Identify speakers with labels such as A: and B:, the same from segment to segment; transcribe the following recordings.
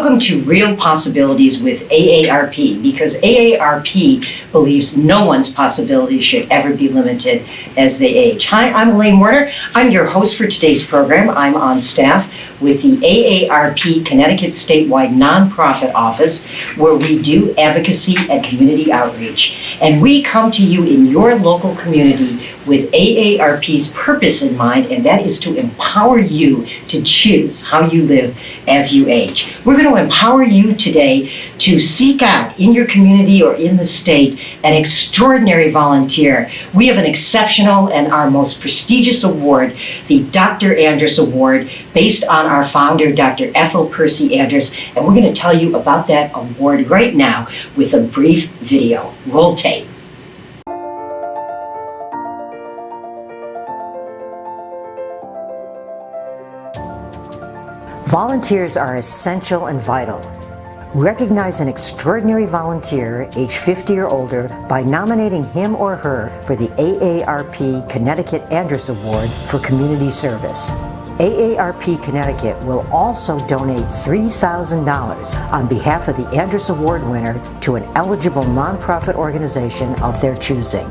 A: Welcome to Real Possibilities with AARP, because AARP believes no one's possibilities should ever be limited as they age. Hi, I'm Elaine Warner. I'm your host for today's program. I'm on staff with the AARP Connecticut statewide nonprofit office, where we do advocacy and community outreach. And we come to you in your local community with AARP's purpose in mind, and that is to empower you to choose how you live as you age. We're going to empower you today to seek out in your community or in the state an extraordinary volunteer. We have an exceptional and our most prestigious award, the Dr. Andrus Award, based on our founder, Dr. Ethel Andrews, and we're going to tell you about that award right now with a brief video. Roll tape. Volunteers are essential and vital. Recognize an extraordinary volunteer, age 50 or older, by nominating him or her for the AARP Connecticut Andrus Award for Community Service. AARP Connecticut will also donate $3,000 on behalf of the Andrus Award winner to an eligible nonprofit organization of their choosing.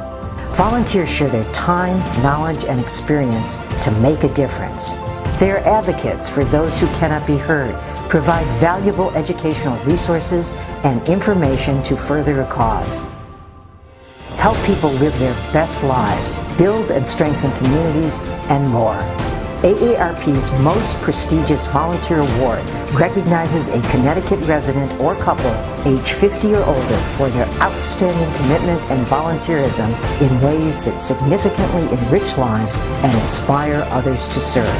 A: Volunteers share their time, knowledge, and experience to make a difference. They are advocates for those who cannot be heard, provide valuable educational resources and information to further a cause. Help people live their best lives, build and strengthen communities, and more. AARP's most prestigious volunteer award recognizes a Connecticut resident or couple age 50 or older for their outstanding commitment and volunteerism in ways that significantly enrich lives and inspire others to serve.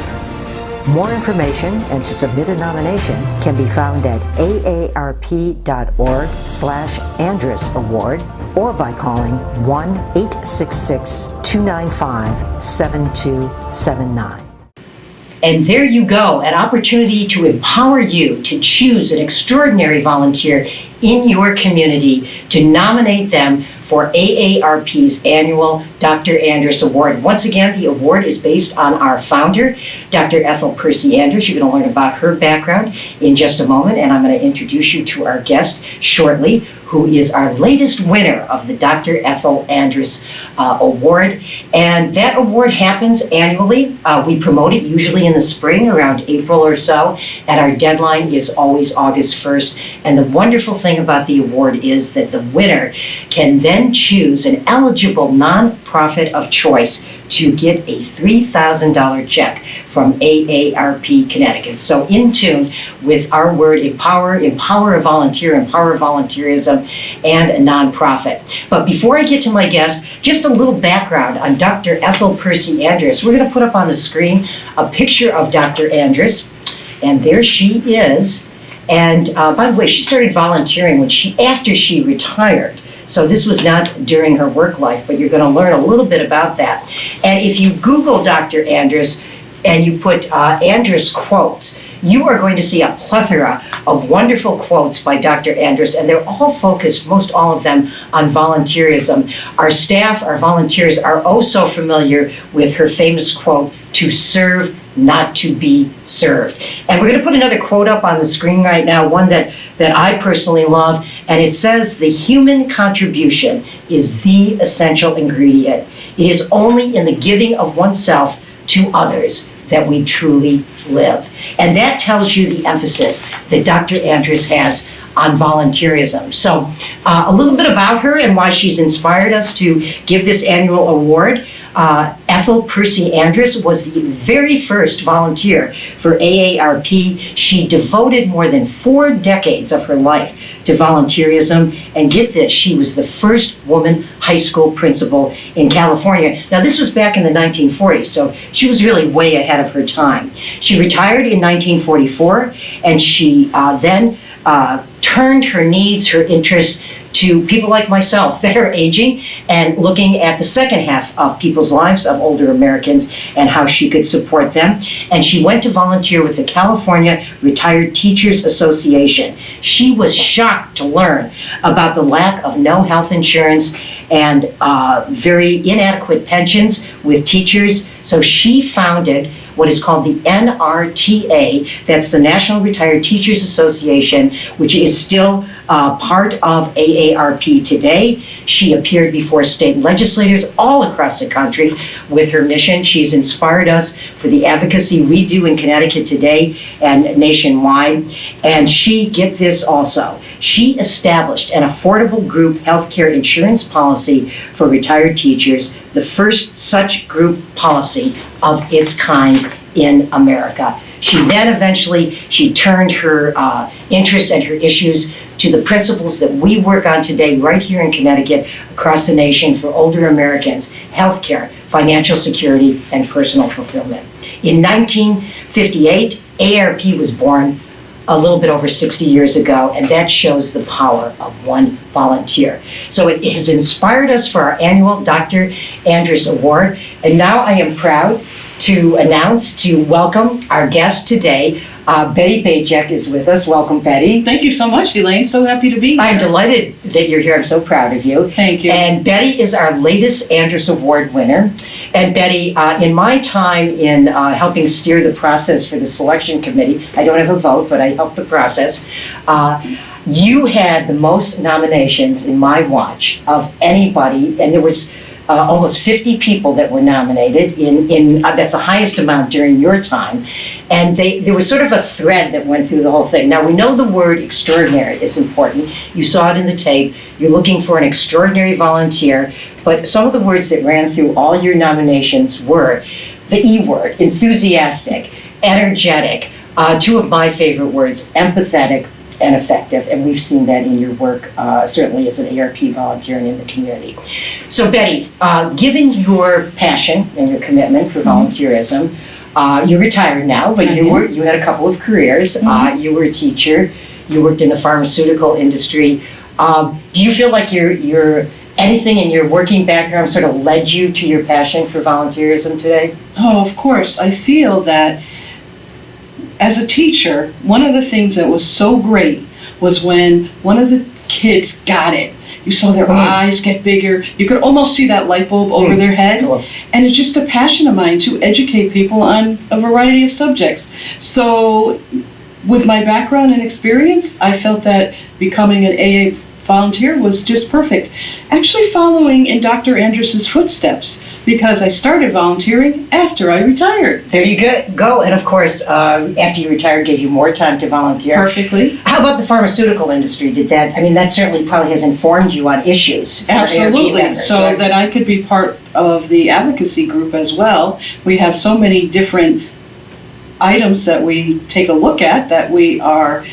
A: More information and to submit a nomination can be found at aarp.org/Andrus Award or by calling 1-866-295-7279. And there you go, an opportunity to empower you to choose an extraordinary volunteer in your community to nominate them for AARP's annual Dr. Andrus Award. Once again, the award is based on our founder, Dr. Ethel Andrews. You're going to learn about her background in just a moment, and I'm going to introduce you to our guest shortly, who is our latest winner of the Dr. Ethel Andrews Award. And that award happens annually. We promote it usually in the spring, around April or so, and our deadline is always August 1st. And the wonderful thing about the award is that the winner can then choose an eligible nonprofit of choice to get a $3,000 check from AARP Connecticut. So in tune with our word empower a volunteer, empower volunteerism, and a nonprofit. But before I get to my guest, just a little background on Dr. Ethel Andrews. We're going to put up on the screen a picture of Dr. Andrews, and there she is. And by the way, she started volunteering after she retired. So this was not during her work life, but you're going to learn a little bit about that. And if you Google Dr. Andrus and you put Andrus quotes, you are going to see a plethora of wonderful quotes by Dr. Andrus, and they're all focused, most all of them, on volunteerism. Our staff, our volunteers, are oh so familiar with her famous quote, "To serve, not to be served." And we're going to put another quote up on the screen right now, one that I personally love, and it says, "The human contribution is the essential ingredient. It is only in the giving of oneself to others that we truly live." And that tells you the emphasis that Dr. Andrus has on volunteerism. So a little bit about her and why she's inspired us to give this annual award. Ethel Andrews was the very first volunteer for AARP. She devoted more than 4 decades of her life to volunteerism, and get this, she was the first woman high school principal in California. Now this was back in the 1940s, so she was really way ahead of her time. She retired in 1944, and she then turned her needs, her interests, to people like myself that are aging and looking at the second half of people's lives of older Americans and how she could support them. And she went to volunteer with the California Retired Teachers Association. She was shocked to learn about the lack of no health insurance and very inadequate pensions with teachers. So she founded what is called the NRTA, that's the National Retired Teachers Association, which is still part of AARP today. She appeared before state legislators all across the country with her mission. She's inspired us for the advocacy we do in Connecticut today and nationwide. And she, get this also, she established an affordable group healthcare insurance policy for retired teachers, the first such group policy of its kind in America. She then eventually, she turned her interests and her issues to the principles that we work on today right here in Connecticut, across the nation for older Americans: healthcare, financial security, and personal fulfillment. In 1958, AARP was born a little bit over 60 years ago, and that shows the power of one volunteer. So it has inspired us for our annual Dr. Andrus Award, and now I am proud to announce, to welcome our guest today. Betty Bajek is with us. Welcome, Betty.
B: Thank you so much, Elaine. So happy to be here.
A: I'm delighted that you're here. I'm so proud of you.
B: Thank you.
A: And Betty is our latest Andrus Award winner. And Betty, in my time in helping steer the process for the selection committee, I don't have a vote, but I helped the process, you had the most nominations in my watch of anybody, and there was almost 50 people that were nominated. That's the highest amount during your time. And there was sort of a thread that went through the whole thing. Now, we know the word extraordinary is important. You saw it in the tape. You're looking for an extraordinary volunteer. But some of the words that ran through all your nominations were the E word: enthusiastic, energetic, two of my favorite words, empathetic and effective, and we've seen that in your work, certainly as an AARP volunteer and in the community. So Betty, given your passion and your commitment for volunteerism, you're retired now, but you had a couple of careers. You were a teacher, you worked in the pharmaceutical industry. Do you feel like your anything in your working background sort of led you to your passion for volunteerism today?
B: Oh, of course. I feel that as a teacher, one of the things that was so great was when one of the kids got it. You saw their eyes get bigger. You could almost see that light bulb over their head. And it's just a passion of mine to educate people on a variety of subjects. So with my background and experience, I felt that becoming an AA volunteer was just perfect. Actually following in Dr. Andrus's footsteps, because I started volunteering after I retired.
A: There you go. And of course, after you retired, gave you more time to volunteer.
B: Perfectly.
A: How about the pharmaceutical industry? That certainly probably has informed you on issues.
B: Absolutely.
A: Members,
B: so
A: right?
B: that I could be part of the advocacy group as well. We have so many different items that we take a look at, that we are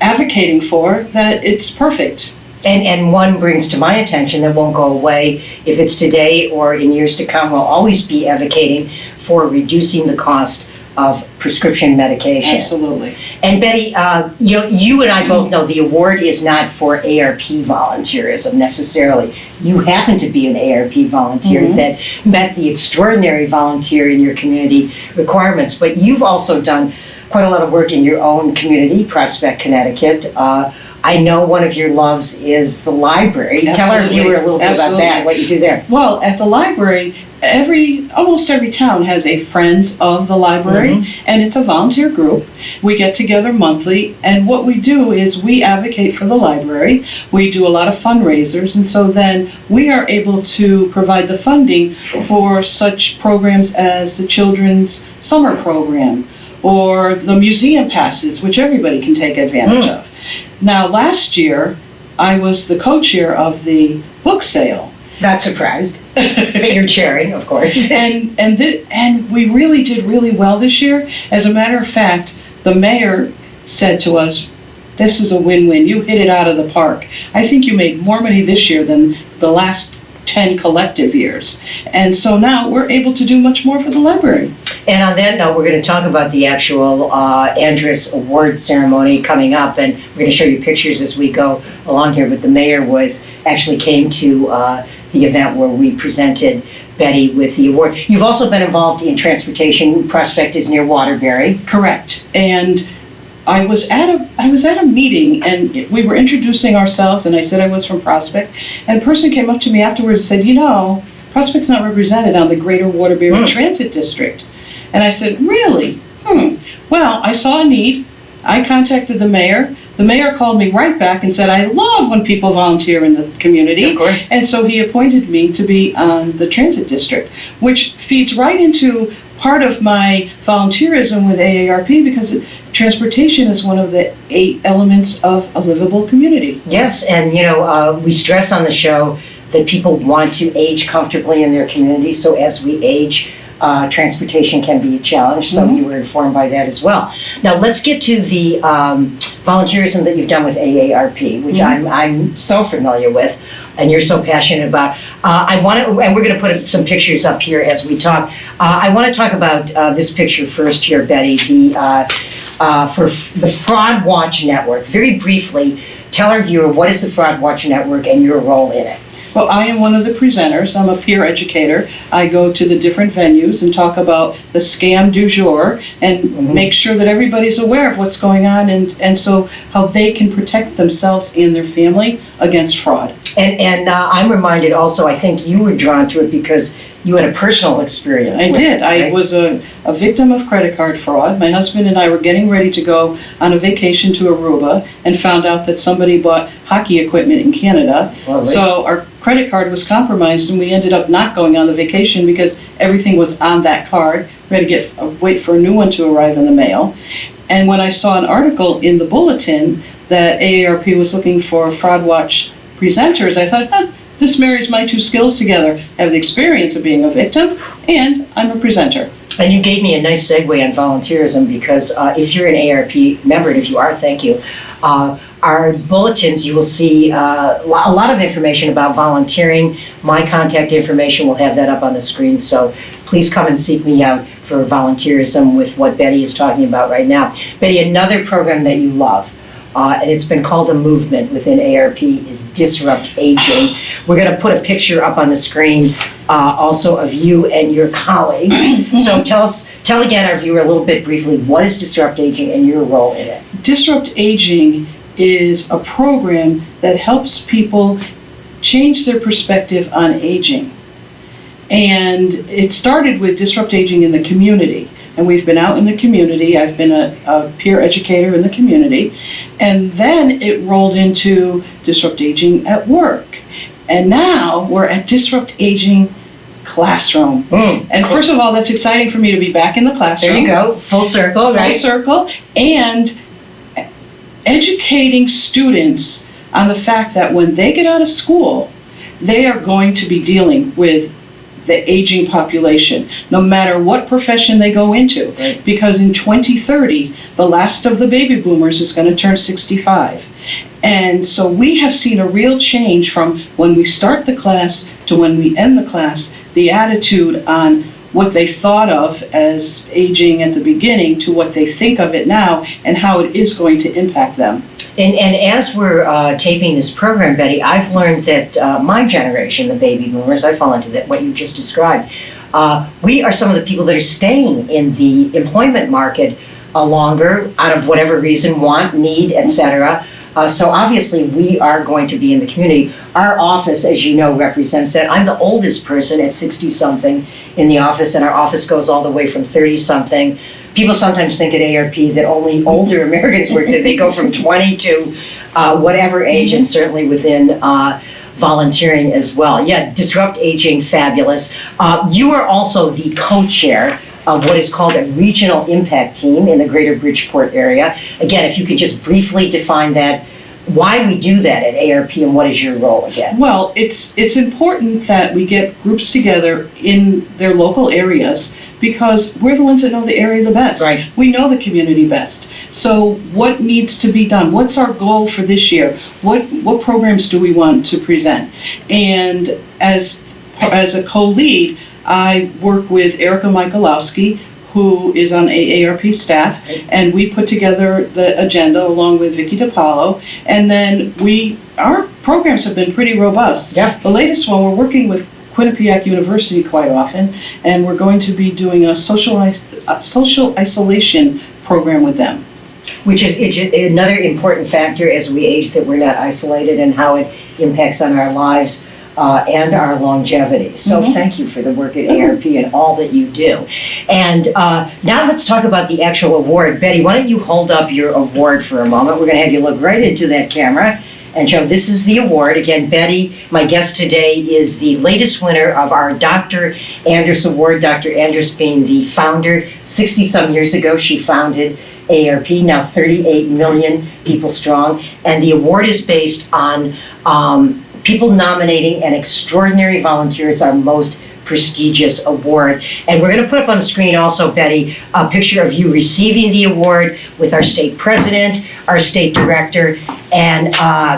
B: advocating for, that it's perfect.
A: And one brings to my attention that won't go away if it's today or in years to come. We'll always be advocating for reducing the cost of prescription medication.
B: Absolutely.
A: And Betty, you and I both know the award is not for AARP volunteerism necessarily. You happen to be an AARP volunteer that met the extraordinary volunteer in your community requirements, but you've also done quite a lot of work in your own community, Prospect, Connecticut. I know one of your loves is the library.
B: Absolutely.
A: Tell our viewer a little bit about that, what you do there.
B: Well, at the library, almost every town has a Friends of the Library, and it's a volunteer group. We get together monthly, and what we do is we advocate for the library. We do a lot of fundraisers, and so then we are able to provide the funding for such programs as the Children's Summer Program, or the museum passes, which everybody can take advantage of. Now, last year, I was the co-chair of the book sale.
A: Not surprised that you're chairing, of course.
B: And we really did really well this year. As a matter of fact, the mayor said to us, "This is a win-win. You hit it out of the park. I think you made more money this year than the last 10 collective years." And so now we're able to do much more for the library.
A: And on that note, we're going to talk about the actual Andrus Award ceremony coming up, and we're going to show you pictures as we go along here. But the mayor actually came to the event where we presented Betty with the award. You've also been involved in transportation. Prospect is near Waterbury.
B: Correct. And I was at a meeting, and we were introducing ourselves, and I said I was from Prospect, and a person came up to me afterwards and said, Prospect's not represented on the Greater Waterbury Transit District. And I said, really? Well, I saw a need. I contacted the mayor. The mayor called me right back and said, I love when people volunteer in the community.
A: Of course.
B: And so he appointed me to be on the transit district, which feeds right into part of my volunteerism with AARP, because transportation is one of the 8 elements of a livable community.
A: Yes, and we stress on the show that people want to age comfortably in their community, so as we age, transportation can be a challenge, so you were informed by that as well. Now let's get to the volunteerism that you've done with AARP, which I'm so familiar with, and you're so passionate about. I want to, and we're going to put some pictures up here as we talk. I want to talk about this picture first here, Betty, for the Fraud Watch Network. Very briefly, tell our viewer what is the Fraud Watch Network and your role in it.
B: Well, I am one of the presenters. I'm a peer educator. I go to the different venues and talk about the scam du jour and make sure that everybody's aware of what's going on, and so how they can protect themselves and their family against fraud.
A: And I'm reminded also, I think you were drawn to it because you had a personal experience.
B: I did.
A: Right?
B: I was a victim of credit card fraud. My husband and I were getting ready to go on a vacation to Aruba and found out that somebody bought hockey equipment in Canada. Lovely. So our credit card was compromised, and we ended up not going on the vacation because everything was on that card. We had to wait for a new one to arrive in the mail. And when I saw an article in the bulletin that AARP was looking for Fraud Watch presenters, I thought, this marries my 2 skills together. I have the experience of being a victim, and I'm a presenter.
A: And you gave me a nice segue on volunteerism, because if you're an AARP member, and if you are, thank you, our bulletins, you will see a lot of information about volunteering. My contact information, will have that up on the screen, so please come and seek me out for volunteerism with what Betty is talking about right now. Betty, another program that you love, and it's been called a movement within AARP, is Disrupt Aging. We're going to put a picture up on the screen also of you and your colleagues. So tell again our viewer a little bit briefly, what is Disrupt Aging and your role in it?
B: Disrupt Aging is a program that helps people change their perspective on aging. And it started with Disrupt Aging in the community. And we've been out in the community. I've been a peer educator in the community. And then it rolled into Disrupt Aging at work. And now we're at Disrupt Aging Classroom. And first of all, that's exciting for me to be back in the classroom.
A: There you go, full circle, right?
B: Full circle. And educating students on the fact that when they get out of school, they are going to be dealing with the aging population, no matter what profession they go into.
A: Right.
B: Because in 2030, the last of the baby boomers is going to turn 65. And so we have seen a real change from when we start the class to when we end the class, the attitude on what they thought of as aging at the beginning to what they think of it now and how it is going to impact them.
A: And as we're taping this program, Betty, I've learned that my generation, the baby boomers, I fall into that, what you just described, we are some of the people that are staying in the employment market longer out of whatever reason, want, need, etc. So obviously we are going to be in the community. Our office, as you know, represents that. I'm the oldest person at 60-something in the office, and our office goes all the way from 30-something. People sometimes think at AARP that only older Americans work, that they go from 20 to whatever age, and certainly within volunteering as well. Yeah, Disrupt Aging, fabulous. You are also the co-chair of what is called a regional impact team in the greater Bridgeport area. Again, if you could just briefly define that, why we do that at AARP, and what is your role again?
B: Well, it's important that we get groups together in their local areas, because we're the ones that know the area the best.
A: Right.
B: We know the community best. So what needs to be done? What's our goal for this year? What programs do we want to present? And as a co-lead, I work with Erica Michalowski, who is on AARP staff, and we put together the agenda along with Vicki DiPaolo, and then our programs have been pretty robust.
A: Yeah.
B: The latest one, we're working with Quinnipiac University quite often, and we're going to be doing a social isolation program with them.
A: Which is another important factor as we age, that we're not isolated, and how it impacts on our lives. and our longevity. So thank you for the work at AARP and all that you do. And now let's talk about the actual award. Betty, why don't you hold up your award for a moment? We're going to have you look right into that camera and show this is the award. Again, Betty, my guest today, is the latest winner of our Dr. Andrus Award. Dr. Andrus being the founder. 60-some years ago, she founded AARP, now 38 million people strong. And the award is based on people nominating an extraordinary volunteer. It's our most prestigious award. And we're going to put up on the screen also, Betty, a picture of you receiving the award with our state president, our state director, and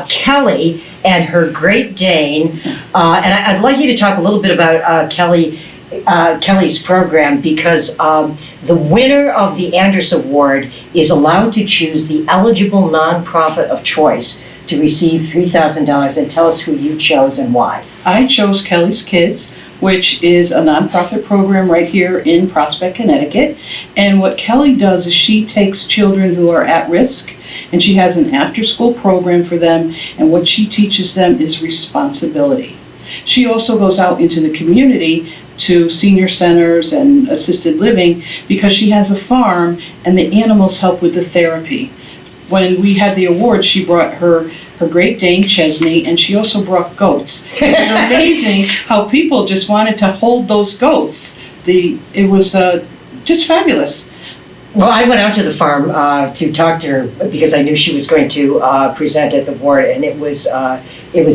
A: Kelly and her Great Dane. And I'd like you to talk a little bit about Kelly's program, because the winner of the Andrus Award is allowed to choose the eligible nonprofit of choice to receive $3,000. And tell us who you chose and why.
B: I chose Kelly's Kids, which is a nonprofit program right here in Prospect, Connecticut. And what Kelly does is she takes children who are at risk, and she has an after-school program for them, and what she teaches them is responsibility. She also goes out into the community to senior centers and assisted living because she has a farm and the animals help with the therapy. When we had the award, she brought her Great Dane, Chesney, and she also brought goats. It was amazing how people just wanted to hold those goats. It was just fabulous.
A: Well, I went out to the farm to talk to her because I knew she was going to present at the award, and it was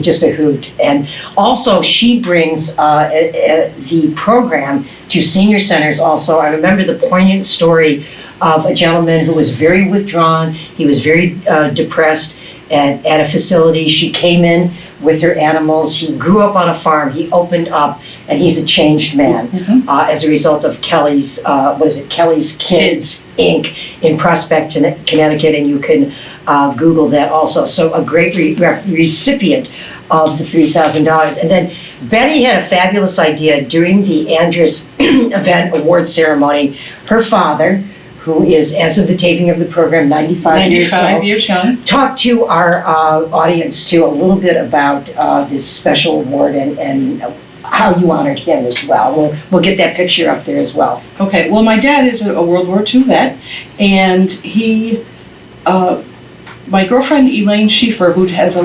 A: just a hoot. And also, she brings the program to senior centers also. I remember the poignant story of a gentleman who was very withdrawn. He was very depressed at a facility. She came in with her animals. He grew up on a farm. He opened up, and he's a changed man as a result of Kelly's, Kelly's Kids, Inc. in Prospect, Connecticut, and you can Google that also. So a great recipient of the $3,000. And then Betty had a fabulous idea during the Andrus event award ceremony. Her father, who is, as of the taping of the program, 95 years young, talk to our audience too a little bit about this special award and how you honored him as well. We'll get that picture up there as well.
B: Okay, well, my dad is a World War II vet, and he, my girlfriend Elaine Schieffer, who does a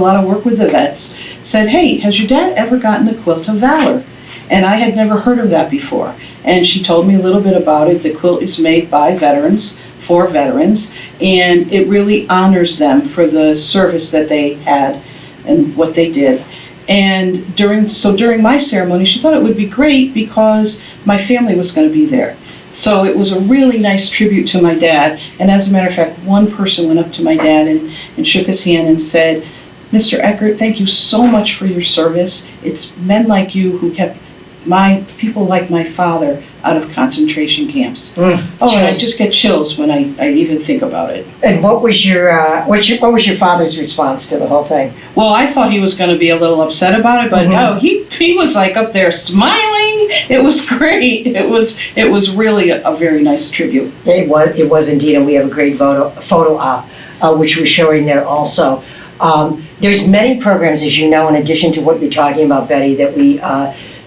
B: lot of work with the vets, said, "Hey, has your dad ever gotten the Quilt of Valor?" And I had never heard of that before. And she told me a little bit about it. The quilt is made by veterans, for veterans, and it really honors them for the service that they had and what they did. And during my ceremony, she thought it would be great because my family was going to be there. So it was a really nice tribute to my dad. And as a matter of fact, one person went up to my dad and shook his hand and said, "Mr. Eckert, thank you so much for your service. It's men like you who kept people like my father out of concentration camps." And I just get chills when I even think about it.
A: And what was your father's response to the whole thing?
B: Well, I thought he was going to be a little upset about it, but no, he was like up there smiling. It was great. It was really a very nice tribute.
A: It was indeed, and we have a great photo op, which we're showing there also. There's many programs, as you know, in addition to what you're talking about, Betty, that we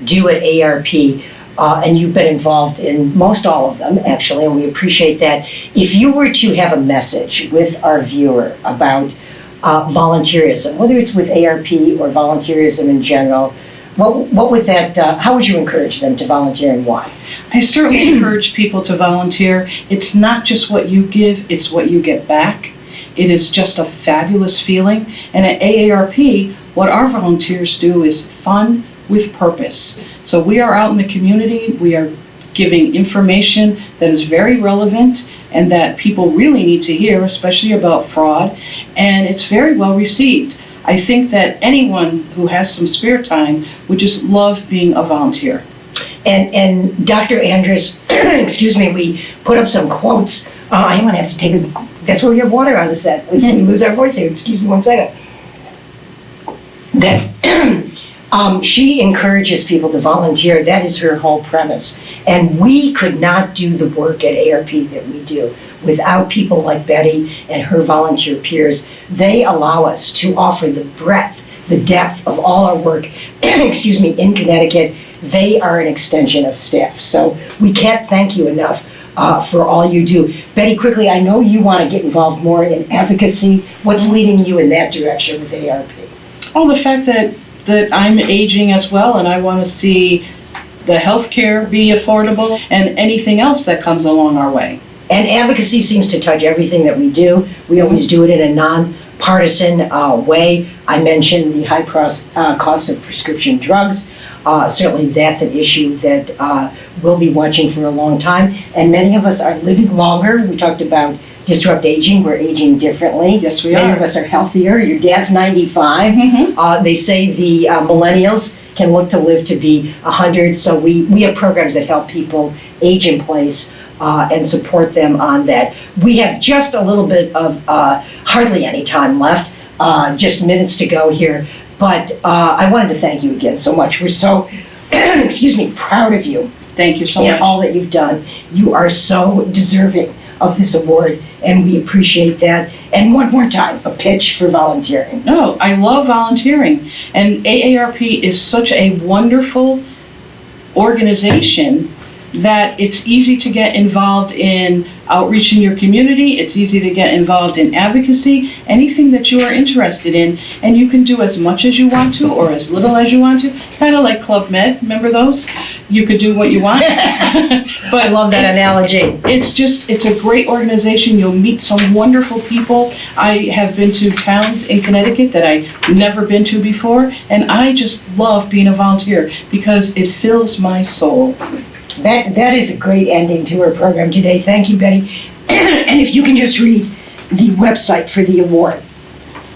A: do at AARP, and you've been involved in most all of them, actually, and we appreciate that. If you were to have a message with our viewer about volunteerism, whether it's with AARP or volunteerism in general, what would that? How would you encourage them to volunteer, and why?
B: I certainly encourage people to volunteer. It's not just what you give, it's what you get back. It is just a fabulous feeling. And at AARP, what our volunteers do is fun with purpose. So we are out in the community, we are giving information that is very relevant and that people really need to hear, especially about fraud, and it's very well received. I think that anyone who has some spare time would just love being a volunteer.
A: And Dr. Andrus, excuse me, we put up some quotes. I'm going to have to take that's where we have water on the set. We lose our voice here. Excuse me 1 second. That she encourages people to volunteer. That is her whole premise. And we could not do the work at AARP that we do without people like Betty and her volunteer peers. They allow us to offer the breadth the depth of all our work, excuse me, in Connecticut. They are an extension of staff. So we can't thank you enough for all you do. Betty, quickly, I know you want to get involved more in advocacy. What's leading you in that direction with AARP?
B: Oh, the fact that I'm aging as well, and I want to see the healthcare be affordable and anything else that comes along our way.
A: And advocacy seems to touch everything that we do. We always do it in a non-partisan way. I mentioned the high cost of prescription drugs. Certainly that's an issue that we'll be watching for a long time. And many of us are living longer. We talked about disrupt aging. We're aging differently.
B: Yes, we
A: Many
B: are.
A: of us are healthier. Your dad's 95. They say the millennials can look to live to be 100. So we have programs that help people age in place and support them on that. We have just a little bit of hardly any time left, just minutes to go here. But I wanted to thank you again so much. We're so, excuse me, proud of you.
B: Thank you so
A: and
B: much.
A: all that you've done. You are so deserving of this award, and we appreciate that. And one more time, a pitch for volunteering.
B: No, I love volunteering, and AARP is such a wonderful organization that it's easy to get involved in outreach in your community. It's easy to get involved in advocacy, anything that you are interested in, and you can do as much as you want to or as little as you want to, kind of like Club Med, remember those? You could do what you want. But
A: I love that analogy.
B: It's a great organization. You'll meet some wonderful people. I have been to towns in Connecticut that I've never been to before, and I just love being a volunteer because it fills my soul.
A: That is a great ending to our program today. Thank you, Betty. And if you can just read the website for the award,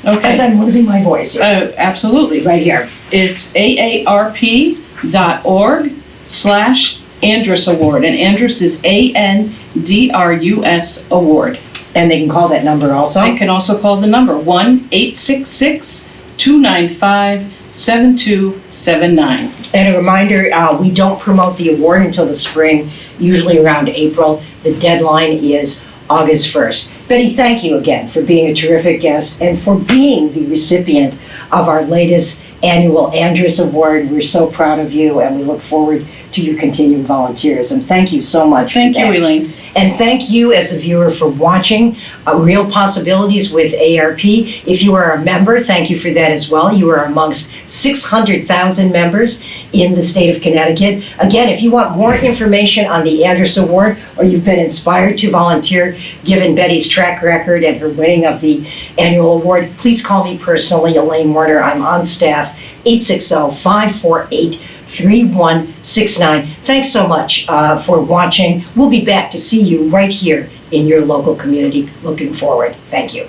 A: as
B: Okay.
A: I'm losing my voice here,
B: Absolutely.
A: right here.
B: It's AARP.org/Andrus Award, and Andrus is ANDRUS Award.
A: And they can call that number also.
B: I can also call the number 1-866-295-7279.
A: And a reminder, we don't promote the award until the spring, usually around April. The deadline is August 1st. Betty, thank you again for being a terrific guest and for being the recipient of our latest annual Andrus Award. We're so proud of you, and we look forward to your continued volunteerism. Thank you so much.
B: Thank
A: for
B: you,
A: that.
B: Elaine.
A: And thank you as the viewer for watching Real Possibilities with AARP. If you are a member, thank you for that as well. You are amongst 600,000 members in the state of Connecticut. Again, if you want more information on the Andrus Award or you've been inspired to volunteer given Betty's track record and her winning of the annual award, please call me personally, Elaine Warner. I'm on staff, 860-548-3169. Thanks so much for watching. We'll be back to see you right here in your local community. Looking forward. Thank you.